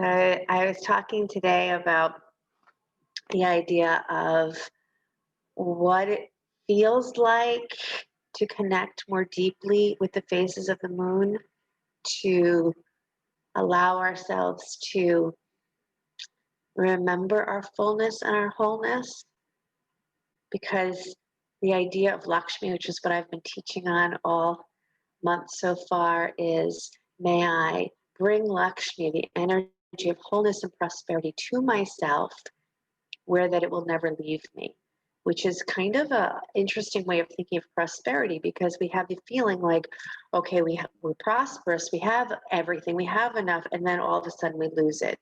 I was talking today about the idea of what it feels like to connect more deeply with the phases of the moon, to allow ourselves to remember our fullness and our wholeness, because the idea of Lakshmi, which is what I've been teaching on all month so far, is may I bring Lakshmi, the energy of wholeness and prosperity, to myself, where that it will never leave me, which is kind of a interesting way of thinking of prosperity, because we have the feeling like, okay, we're prosperous, we have everything, we have enough, and then all of a sudden we lose it,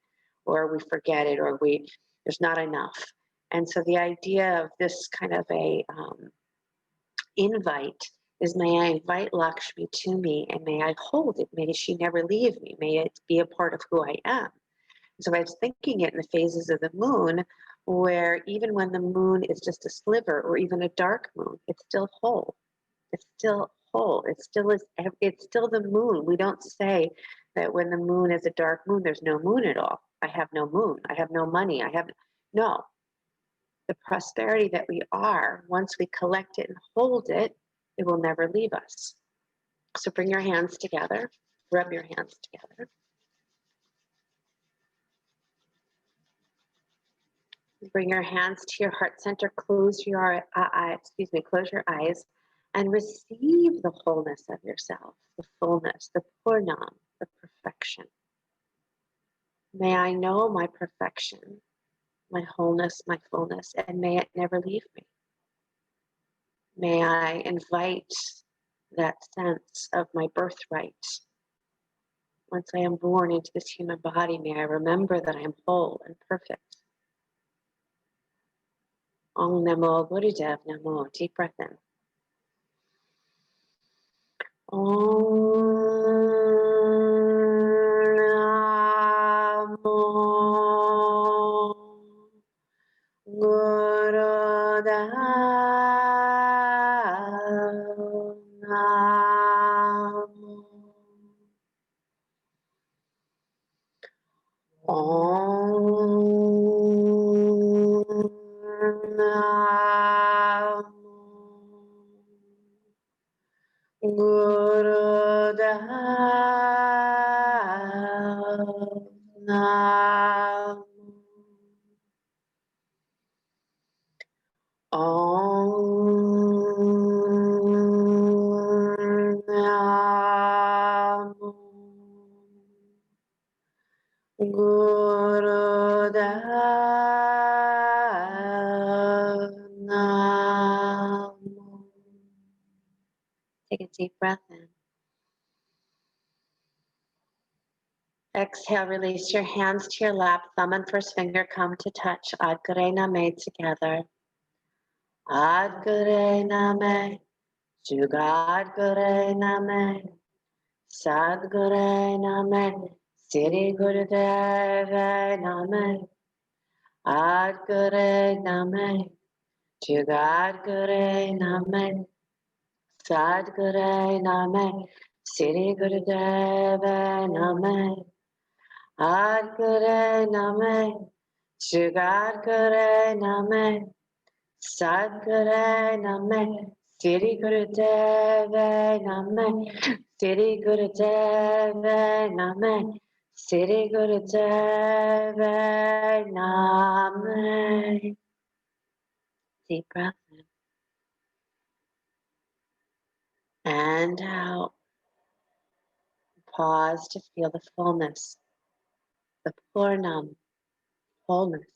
or we forget it, or there's not enough. And so the idea of this kind of a invite is, may I invite Lakshmi to me, and may I hold it, may she never leave me, may it be a part of who I am. So I was thinking it in the phases of the moon, where even when the moon is just a sliver or even a dark moon, it's still whole. It's still whole. It still is. It's still the moon. We don't say that when the moon is a dark moon, there's no moon at all. I have no moon. I have no money. No. The prosperity that we are, once we collect it and hold it, it will never leave us. So bring your hands together. Rub your hands together. Bring your hands to your heart center. Close your eyes, and receive the wholeness of yourself, the fullness, the purnam, the perfection. May I know my perfection, my wholeness, my fullness, and may it never leave me. May I invite that sense of my birthright. Once I am born into this human body, may I remember that I am whole and perfect. Om Namo Gurudev Namo. Deep breath in. Om Namo Gurudev Namo. Om Namo Gurudev Namo. Om Namo Gurudev Namo. Take a deep breath in. Exhale, release your hands to your lap. Thumb and first finger come to touch. Adgare Name together. Adgare Name. Jugadgare Name. Sadgare Name. Siri Gurudev Name. Adgare Name. Jugadgare Name. Sadgare Name. Siri Gurudev Name. Adgare Name. Jugadgare Name. Sadgare Name. Siri Gurudev Name. Siri Gurudev Name. Siri Gurudev Name. Deep breath in. And out. Pause to feel the fullness, the purnam, wholeness.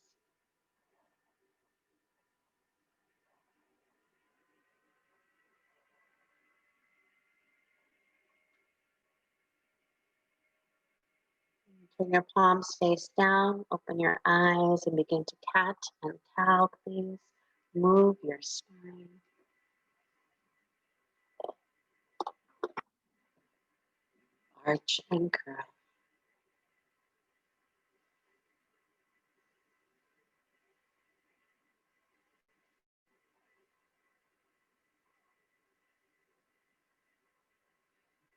Turn your palms face down, open your eyes, and begin to cat and cow, please. Move your spine. Arch and curl.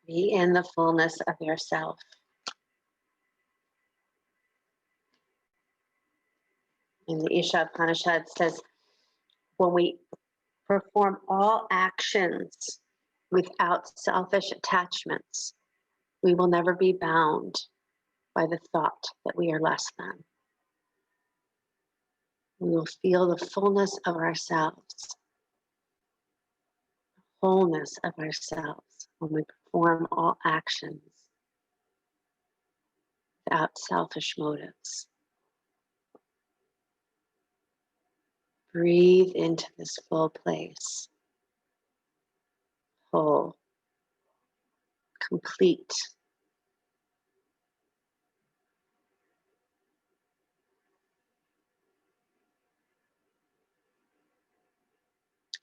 Be in the fullness of yourself. And the Isha Upanishad says, when we perform all actions without selfish attachments, we will never be bound by the thought that we are less than. We will feel the fullness of ourselves, wholeness of ourselves when we perform all actions without selfish motives. Breathe into this full place, whole, complete.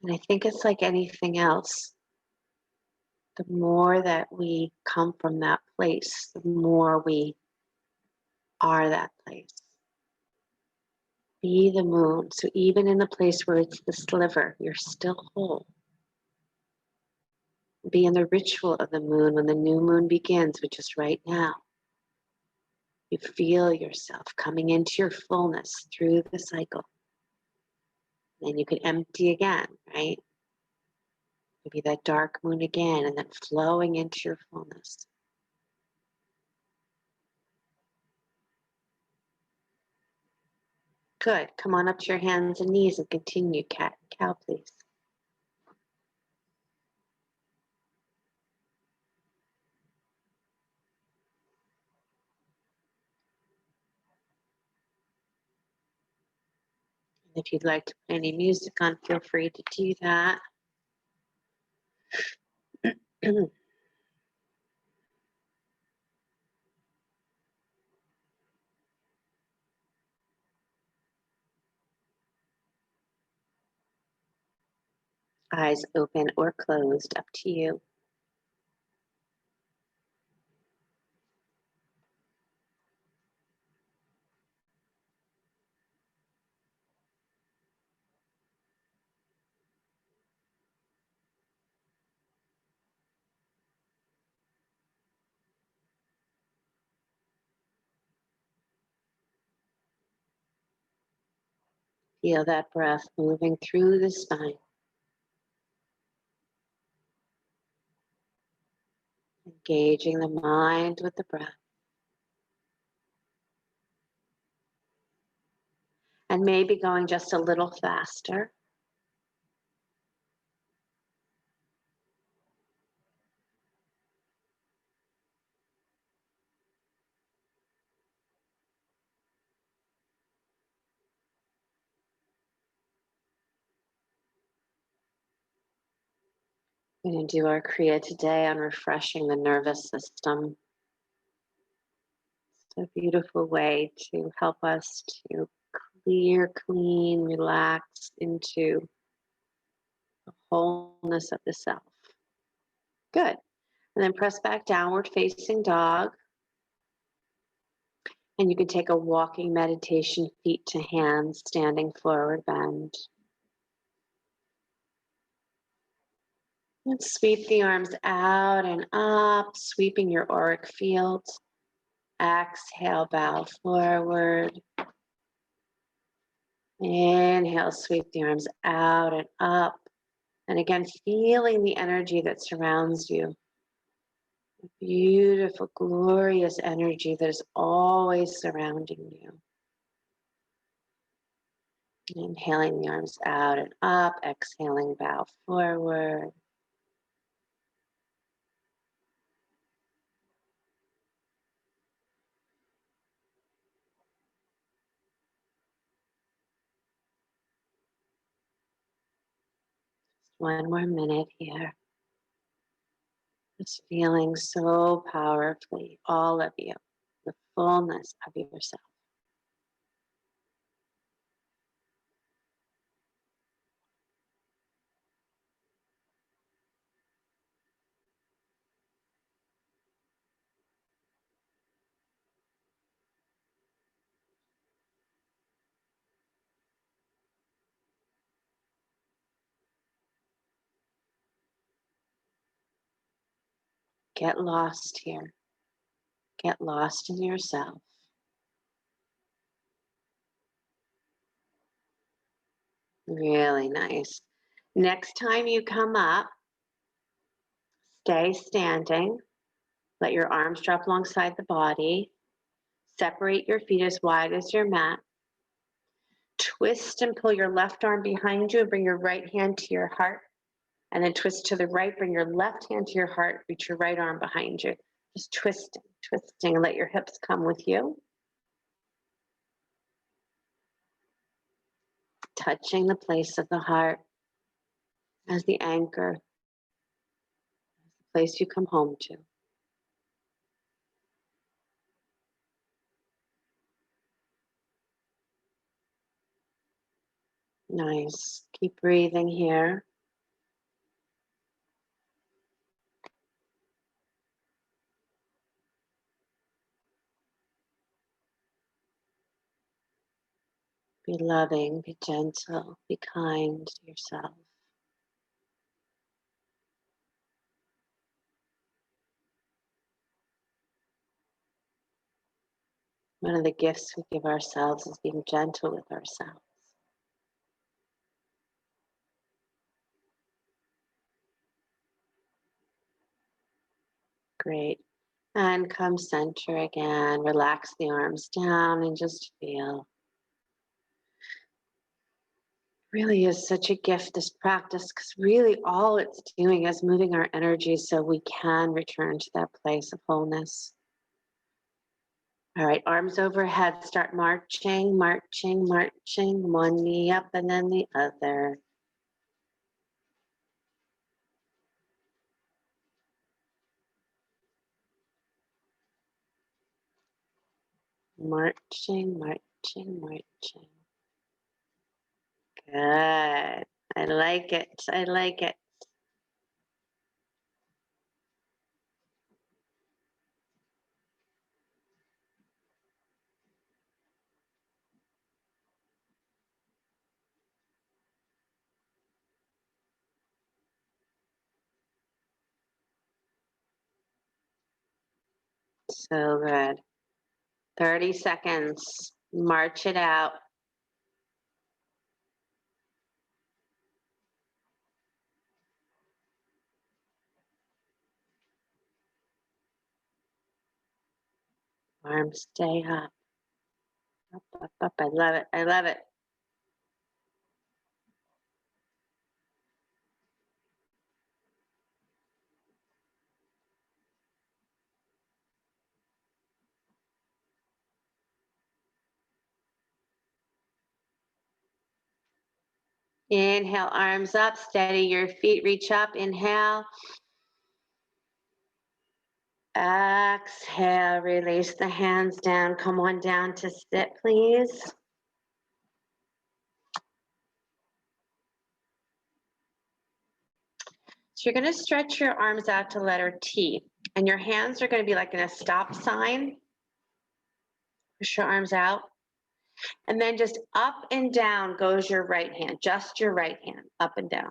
And I think it's like anything else. The more that we come from that place, the more we are that place. Be the moon. So even in the place where it's the sliver, you're still whole. Be in the ritual of the moon when the new moon begins, which is right now. You feel yourself coming into your fullness through the cycle. Then you can empty again, right? Maybe that dark moon again, and then flowing into your fullness. Good. Come on up to your hands and knees and continue cat and cow, please. And if you'd like to put any music on, feel free to do that. Eyes open or closed, up to you. Feel that breath moving through the spine. Engaging the mind with the breath. And maybe going just a little faster. We're going to do our Kriya today on refreshing the nervous system. It's a beautiful way to help us to clear, clean, relax into the wholeness of the self. Good. And then press back downward facing dog. And you can take a walking meditation, feet to hands, standing forward bend. And sweep the arms out and up, sweeping your auric field. Exhale, bow forward. Inhale, sweep the arms out and up. And again, feeling the energy that surrounds you. Beautiful, glorious energy that is always surrounding you. Inhaling the arms out and up, exhaling, bow forward. One more minute here. Just feeling so powerfully, all of you, the fullness of yourself. Get lost here. Get lost in yourself. Really nice. Next time you come up, stay standing. Let your arms drop alongside the body. Separate your feet as wide as your mat. Twist and pull your left arm behind you and bring your right hand to your heart. And then twist to the right, bring your left hand to your heart, reach your right arm behind you. Just twisting, twisting, and let your hips come with you. Touching the place of the heart as the anchor, the place you come home to. Nice. Keep breathing here. Be loving, be gentle, be kind to yourself. One of the gifts we give ourselves is being gentle with ourselves. Great. And come center again. Relax the arms down and just feel. Really is such a gift, this practice, because really all it's doing is moving our energy so we can return to that place of wholeness. All right, arms overhead, start marching, marching, marching, one knee up and then the other. Marching, marching, marching. Good. I like it. I like it. So good. 30 seconds. March it out. Arms stay up. Up, up, up. I love it. I love it. Inhale, arms up, steady your feet, reach up, inhale. Exhale, release the hands down. Come on down to sit, please. So you're gonna stretch your arms out to letter T, and your hands are gonna be like in a stop sign. Push your arms out. And then just up and down goes your right hand, just your right hand, up and down.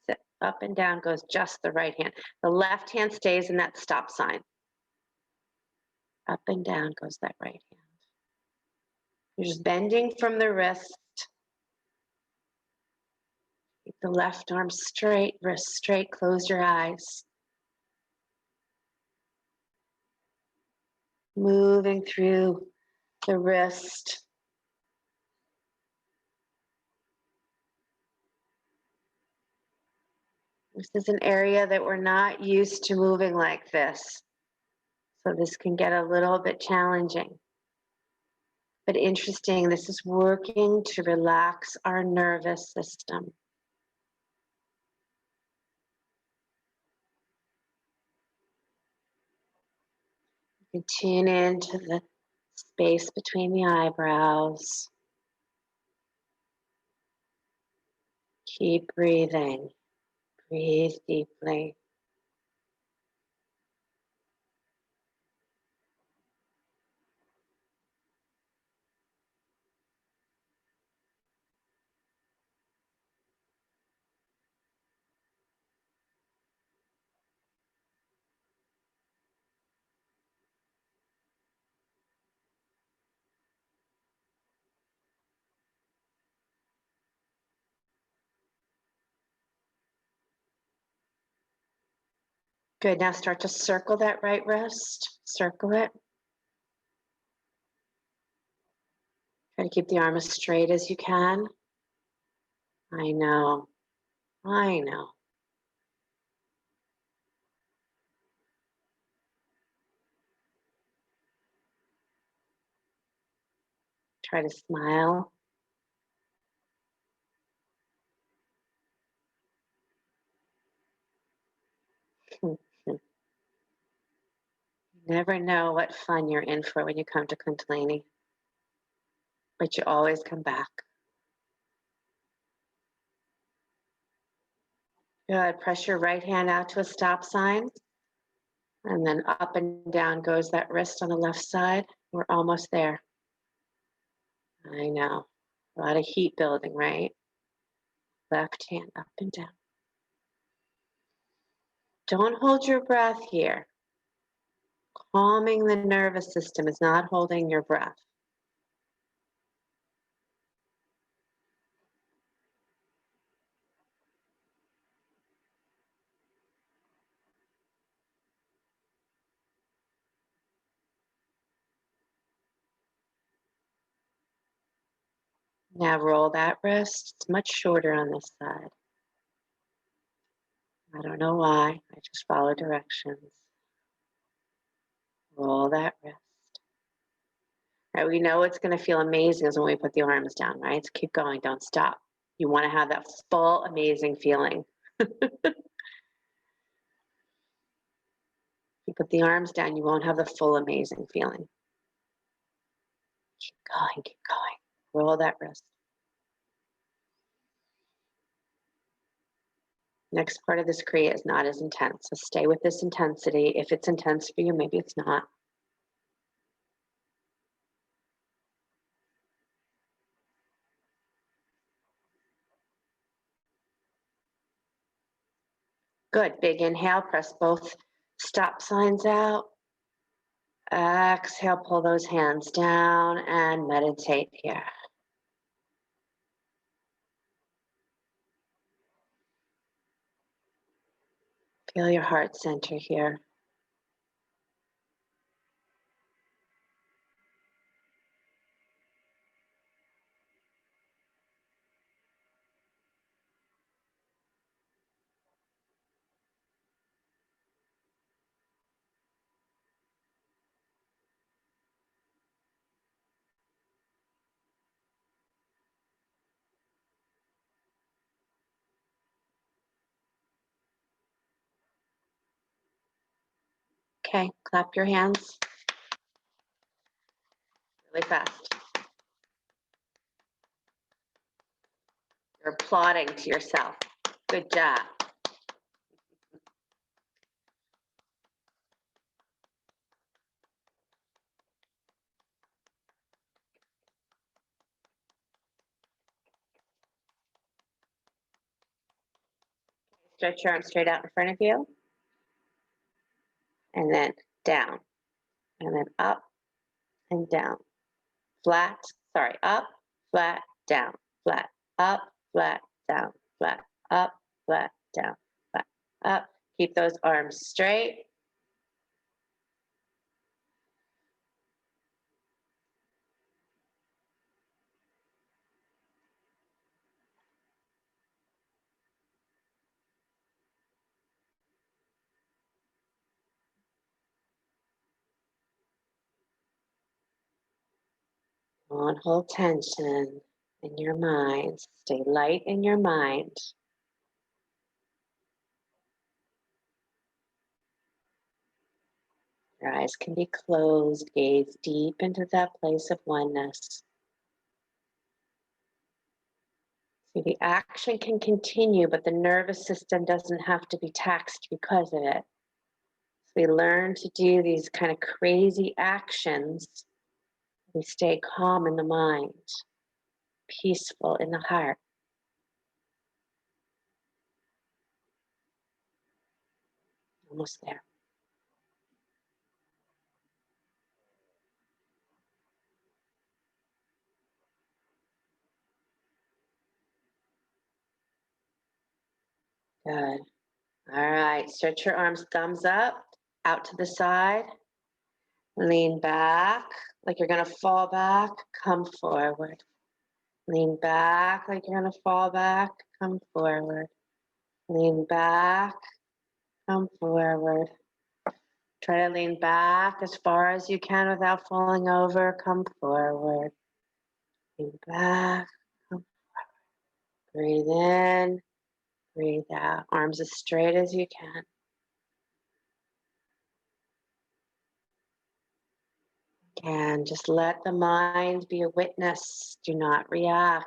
Sit. Up and down goes just the right hand. The left hand stays in that stop sign. Up and down goes that right hand. You're just bending from the wrist. Keep the left arm straight, wrist straight, close your eyes. Moving through the wrist. This is an area that we're not used to moving like this. So this can get a little bit challenging. But interesting, this is working to relax our nervous system. You can tune into the space between the eyebrows. Keep breathing. Breathe deeply. Good. Now start to circle that right wrist. Circle it. Try to keep the arm as straight as you can. I know. I know. Try to smile. You never know what fun you're in for when you come to Kundalini, but you always come back. Good. Press your right hand out to a stop sign. And then up and down goes that wrist on the left side. We're almost there. I know. A lot of heat building, right? Left hand up and down. Don't hold your breath here. Calming the nervous system is not holding your breath. Now roll that wrist. It's much shorter on this side. I don't know why. I just follow directions. Roll that wrist. All right, we know it's going to feel amazing is when we put the arms down, right? So keep going. Don't stop. You want to have that full, amazing feeling. You put the arms down, you won't have the full amazing feeling. Keep going, keep going. Roll that wrist. Next part of this Kriya is not as intense, so stay with this intensity. If it's intense for you, maybe it's not. Good, big inhale, press both stop signs out. Exhale, pull those hands down and meditate here. Feel your heart center here. Okay, clap your hands really fast. You're applauding to yourself. Good job. Stretch your arms straight out in front of you. And then down. And then up and down. Flat, sorry, up, flat, down, flat, up, flat, down, flat, up, flat, down, flat, up. Keep those arms straight. Don't hold tension in your mind. Stay light in your mind. Your eyes can be closed. Gaze deep into that place of oneness. See, the action can continue, but the nervous system doesn't have to be taxed because of it. So we learn to do these kind of crazy actions. We stay calm in the mind, peaceful in the heart. Almost there. Good. All right, stretch your arms, thumbs up, out to the side. Lean back like you're gonna fall back, come forward. Lean back like you're gonna fall back, come forward. Lean back, come forward. Try to lean back as far as you can without falling over, come forward. Lean back, come forward. Breathe in, breathe out. Arms as straight as you can. And just let the mind be a witness. Do not react.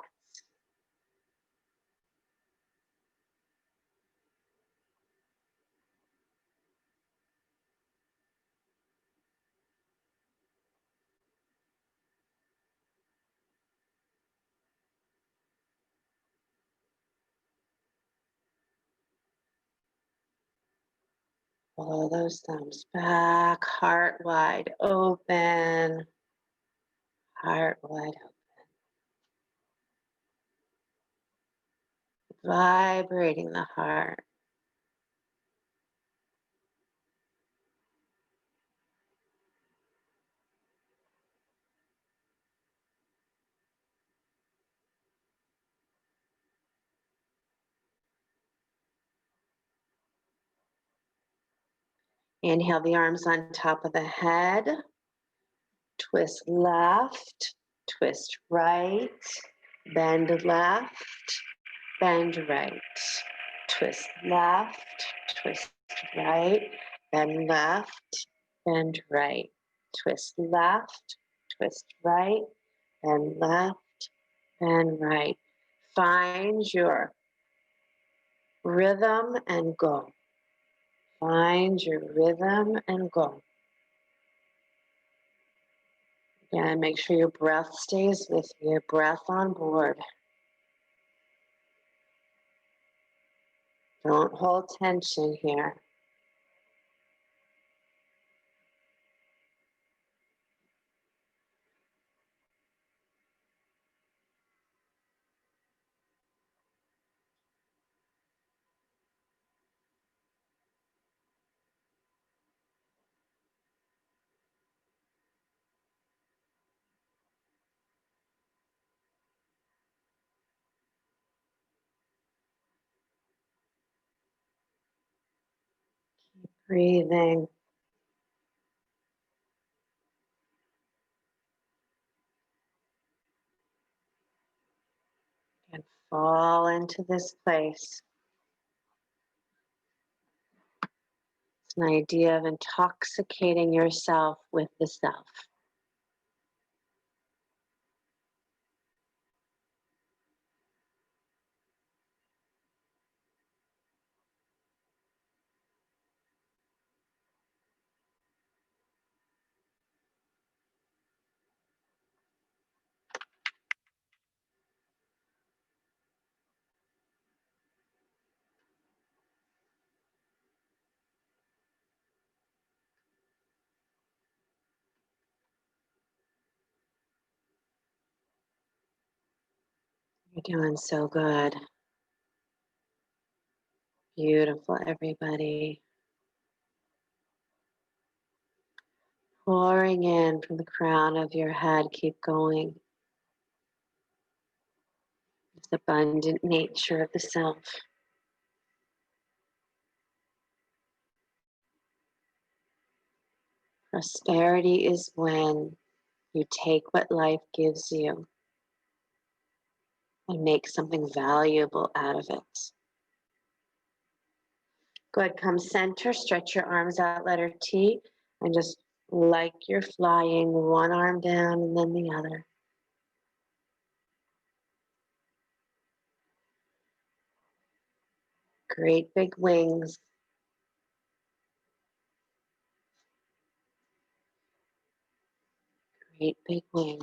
Follow those thumbs back, heart wide open. Heart wide open. Vibrating the heart. Inhale the arms on top of the head. Twist left, twist right, bend left, bend right. Twist left, twist right, bend left, bend right. Twist left, twist right, bend left, bend right. Find your rhythm and go. Find your rhythm and go. And make sure your breath stays with you, your breath on board. Don't hold tension here. Breathing. And fall into this place. It's an idea of intoxicating yourself with the self. You're doing so good. Beautiful, everybody. Pouring in from the crown of your head. Keep going. It's the abundant nature of the self. Prosperity is when you take what life gives you and make something valuable out of it. Good, come center, stretch your arms out, letter T, and just like you're flying, one arm down and then the other. Great big wings. Great big wings.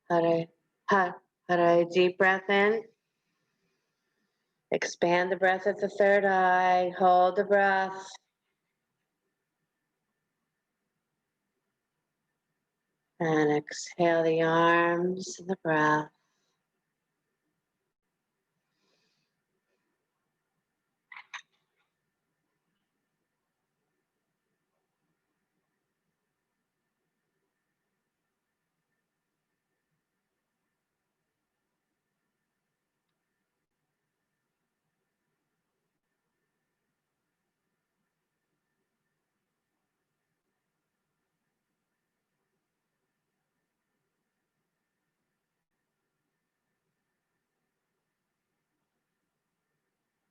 Hare, ha, hare. Deep breath in. Expand the breath at the third eye. Hold the breath. And exhale the arms and the breath.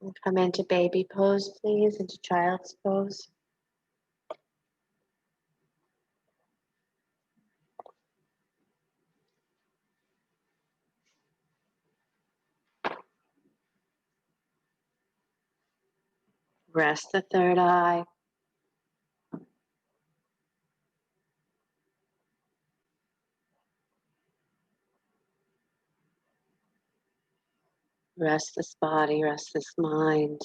And come into baby pose, please, into child's pose. Rest the third eye. Rest this body, rest this mind.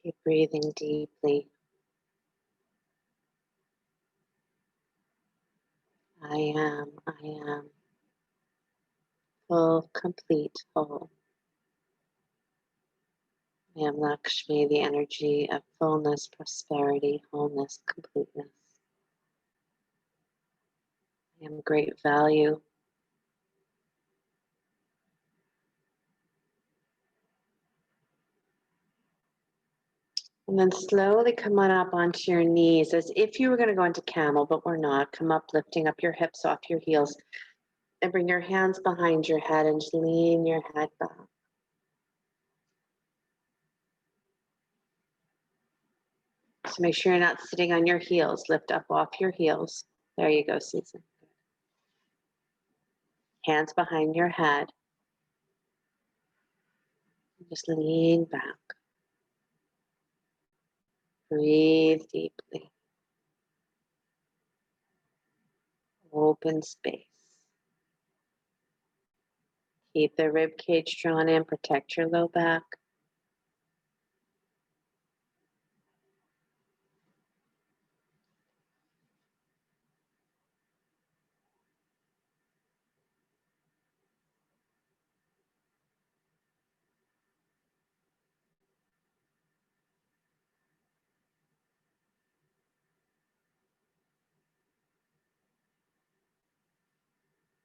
Keep breathing deeply. I am full, complete, whole. I am Lakshmi, the energy of fullness, prosperity, wholeness, completeness. I am great value. And then slowly come on up onto your knees as if you were going to go into camel, but we're not. Come up, lifting up your hips off your heels. And bring your hands behind your head and just lean your head back. So make sure you're not sitting on your heels. Lift up off your heels. There you go, Susan. Hands behind your head. Just lean back. Breathe deeply. Open space. Keep the rib cage drawn in. Protect your low back.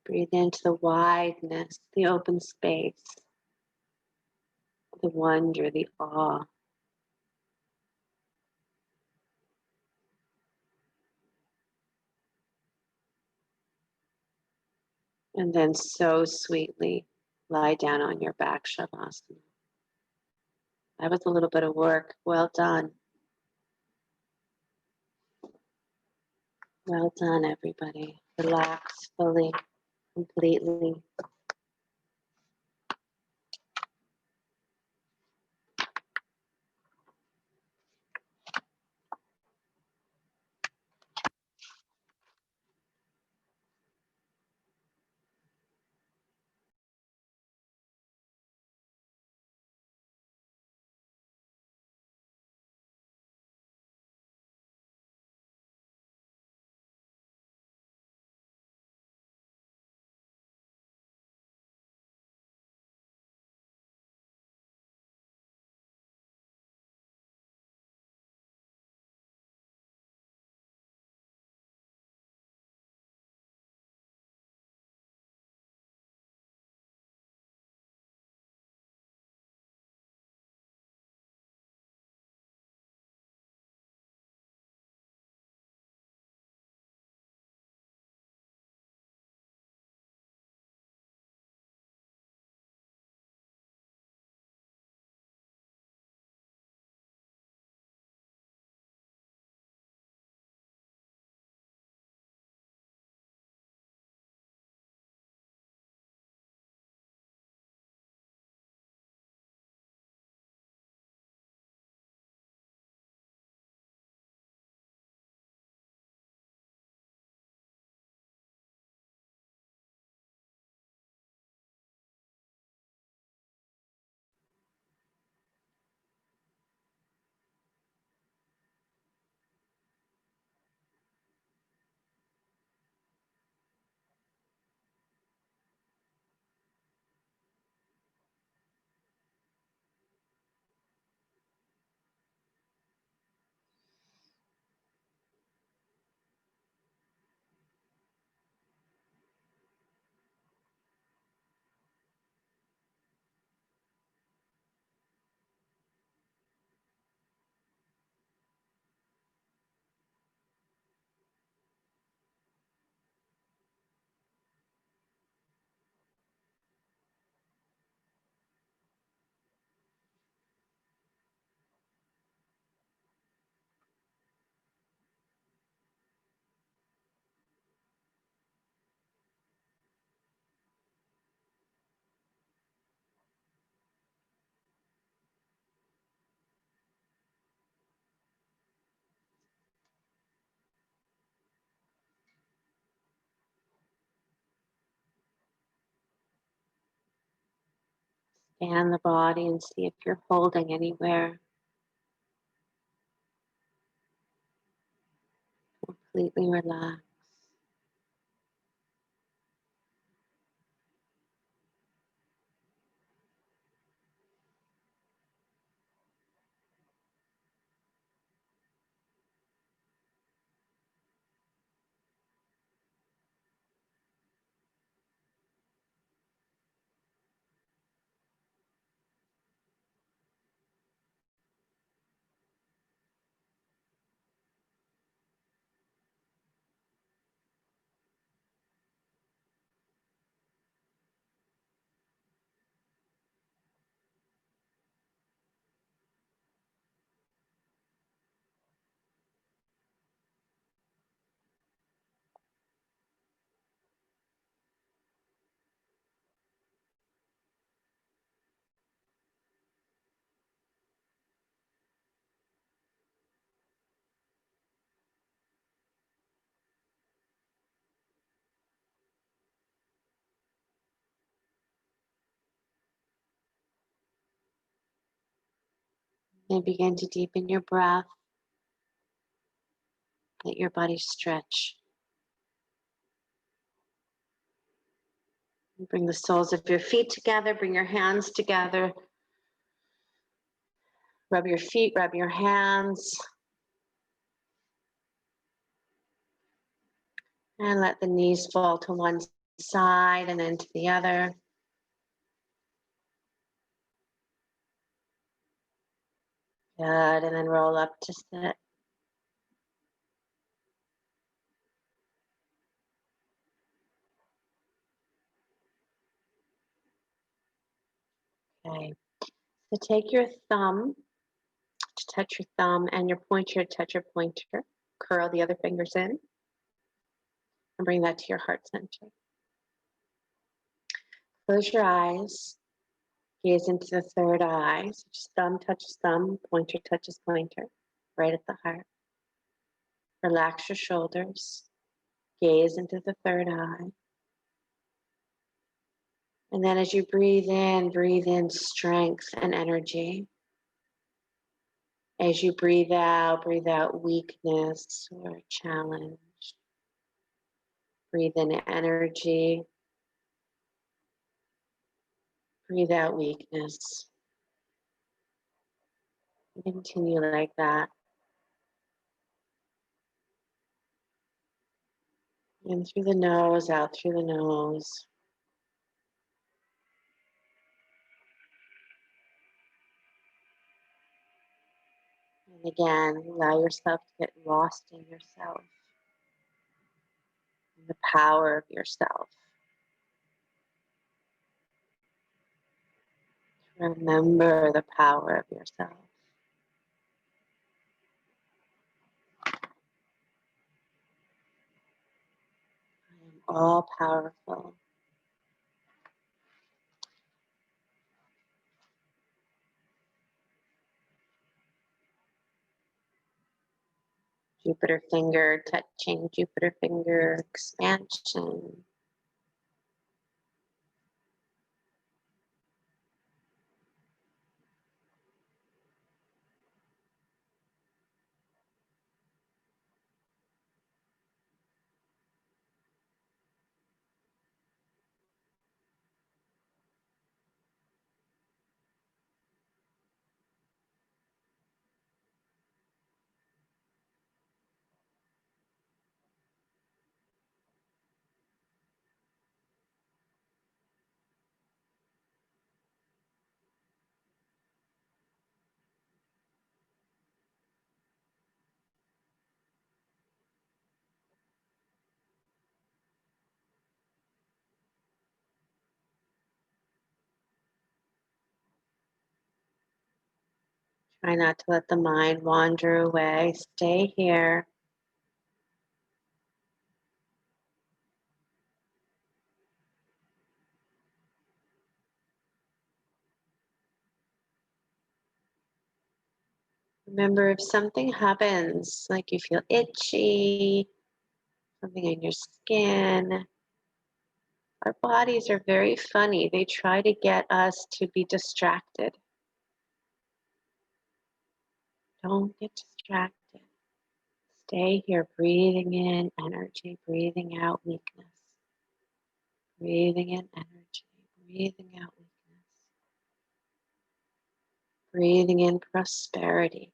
Breathe into the wideness, the open space, the wonder, the awe. And then so sweetly lie down on your back, Shavasana. That was a little bit of work. Well done. Well done, everybody. Relax fully, completely. Scan the body and see if you're holding anywhere. Completely relax. And begin to deepen your breath. Let your body stretch. Bring the soles of your feet together. Bring your hands together. Rub your feet, rub your hands. And let the knees fall to one side and then to the other. Good, and then roll up to sit. Okay, so take your thumb to touch your thumb and your pointer to touch your pointer. Curl the other fingers in and bring that to your heart center. Close your eyes. Gaze into the third eye. So just thumb touches thumb, pointer touches pointer, right at the heart. Relax your shoulders. Gaze into the third eye. And then as you breathe in strength and energy. As you breathe out weakness or challenge. Breathe in energy. Breathe out weakness. Continue like that. In through the nose, out through the nose. And again, allow yourself to get lost in yourself. In the power of yourself. Remember the power of yourself. I am all powerful. Jupiter finger touching Jupiter finger expansion. Try not to let the mind wander away. Stay here. Remember, if something happens, like you feel itchy, something in your skin, Our bodies are very funny. They try to get us to be distracted. Don't get distracted. Stay here, breathing in energy, breathing out weakness. Breathing in energy, breathing out weakness. Breathing in prosperity,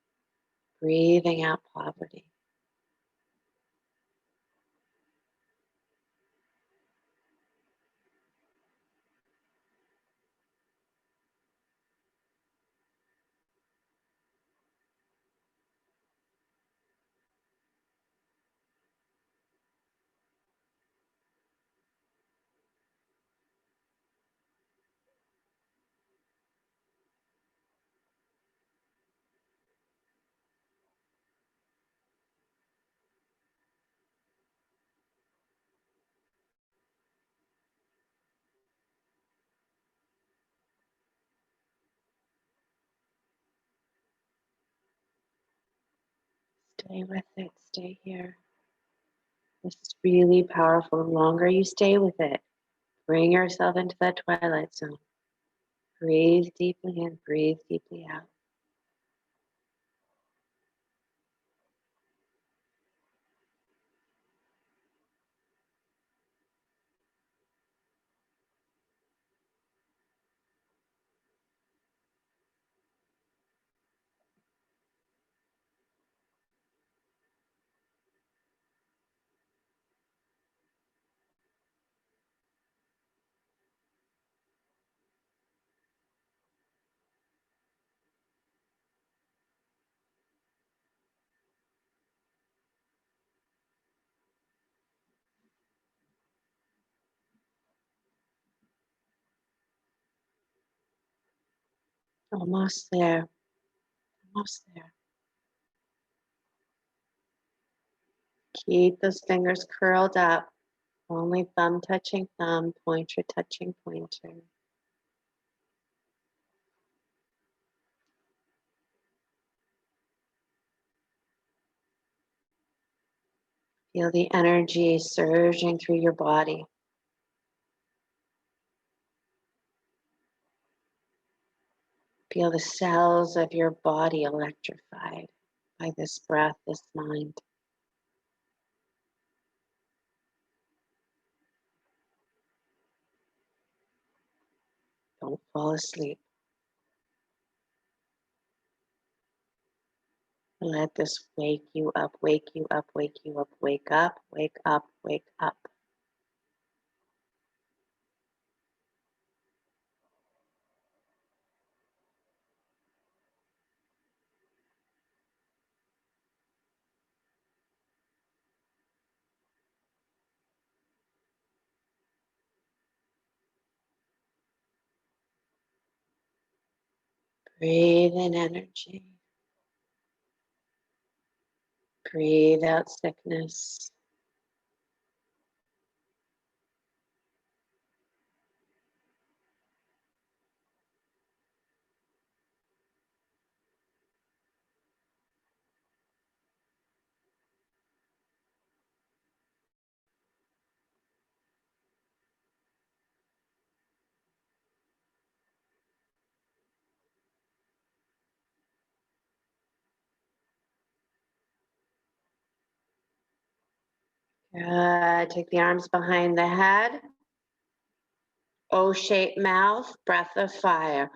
breathing out poverty. Stay with it, stay here. This is really powerful. The longer you stay with it, bring yourself into that twilight zone. Breathe deeply in, breathe deeply out. Almost there, almost there. Keep those fingers curled up. Only thumb touching thumb, pointer touching pointer. Feel the energy surging through your body. Feel the cells of your body electrified by this breath, this mind. Don't fall asleep. Let this wake you up, wake you up, wake you up, wake up, wake up, wake up. Breathe in energy. Breathe out sickness. Good. Take the arms behind the head. O-shaped mouth, breath of fire.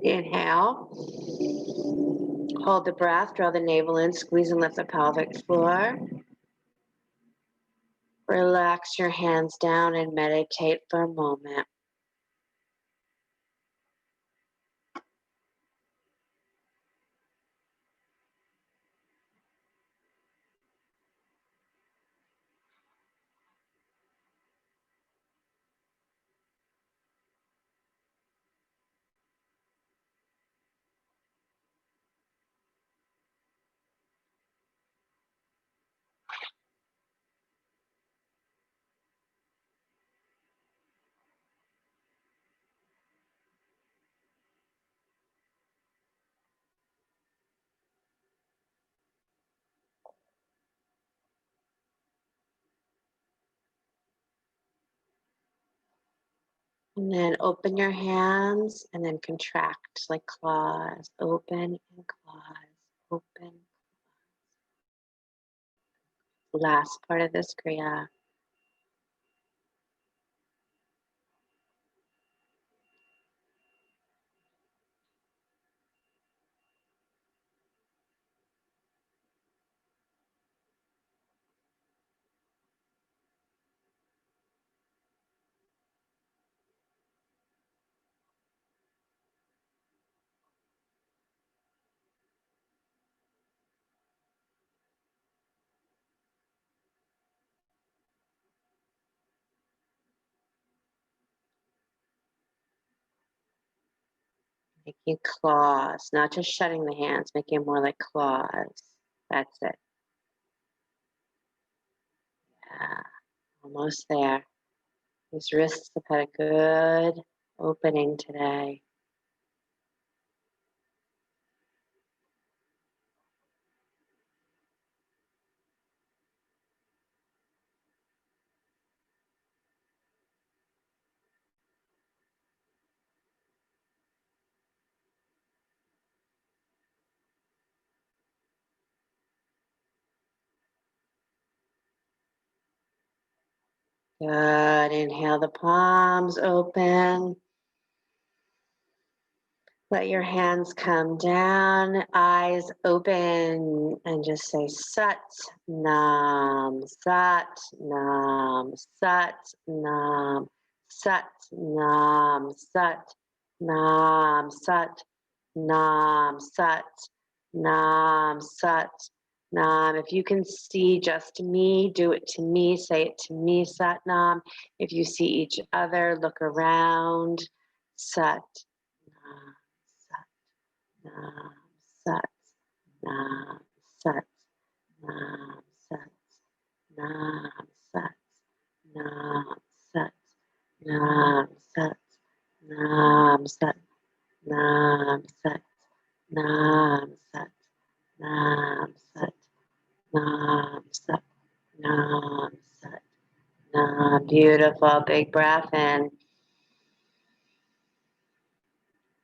Inhale. Hold the breath, draw the navel in, squeeze and lift the pelvic floor. Relax your hands down and meditate for a moment. And then open your hands and then contract like claws. Open and claws. Open. Last part of this kriya. Making claws, not just shutting the hands, making it more like claws. That's it. Yeah, almost there. These wrists have had a good opening today. Good. Inhale, the palms open. Let your hands come down, eyes open, and just say Sat Nam, Sat Nam, Sat Nam, Sat Nam, Sat Nam, Sat Nam, Sat Nam, Sat Nam. If you can see just me, do it to me, say it to me, Sat Nam. If you see each other, look around, Sat Nam. Nam, Sat, Nam, Sat, Nam, Sat, Nam, Sat, Nam, Sat, Nam, Sat, Nam, Sat, Nam, Sat, Nam, Sat, Nam, Sat, Nam, Sat, Nam, Sat, Nam. Beautiful. Big breath in.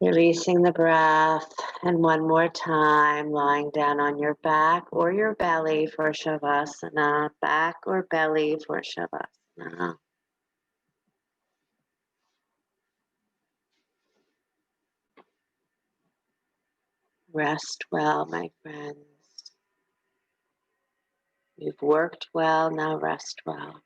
Releasing the breath, and one more time, lying down on your back or your belly for Shavasana, back or belly for Shavasana. Rest well, my friends. You've worked well, now rest well.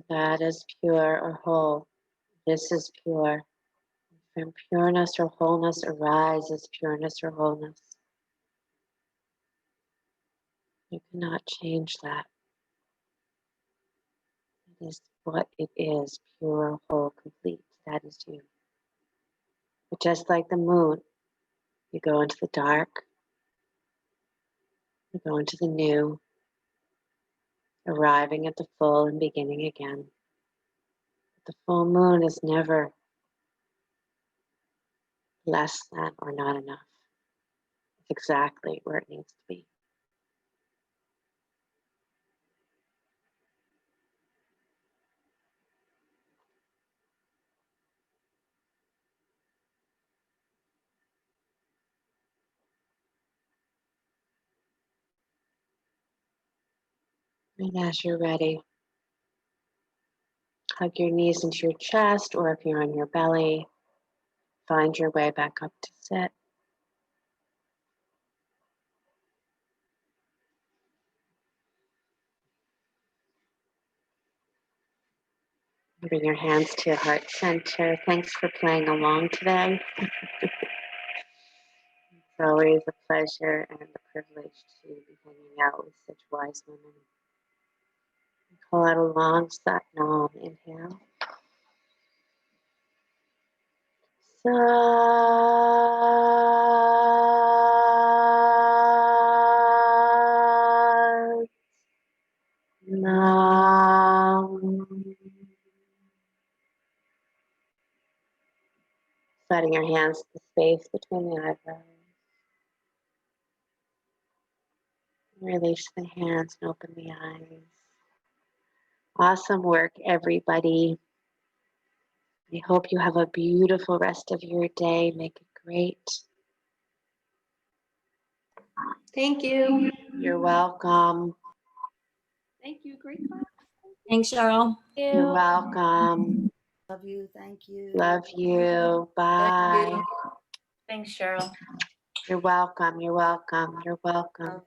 That is pure or whole. This is pure. From pureness or wholeness arises pureness or wholeness. You cannot change that. It is what it is, pure, whole, complete. That is you. But just like the moon, you go into the dark, you go into the new, arriving at the full and beginning again. The full moon is never less than or not enough. It's exactly where it needs to be. And as you're ready, hug your knees into your chest, or if you're on your belly, find your way back up to sit. Bring your hands to your heart center. Thanks for playing along today. It's always a pleasure and a privilege to be hanging out with such wise women. Call out a long Sat Nam. Inhale. Sat Nam. Sliding your hands to the space between the eyebrows. Release the hands and open the eyes. Awesome work, everybody. I hope you have a beautiful rest of your day. Make it great. Thank you. You're welcome. Thank you. Great class. Thanks, Sheryl. You're welcome. Love you. Thank you. Love you. Bye. Thanks, Sheryl. You're welcome. You're welcome. You're welcome. Love.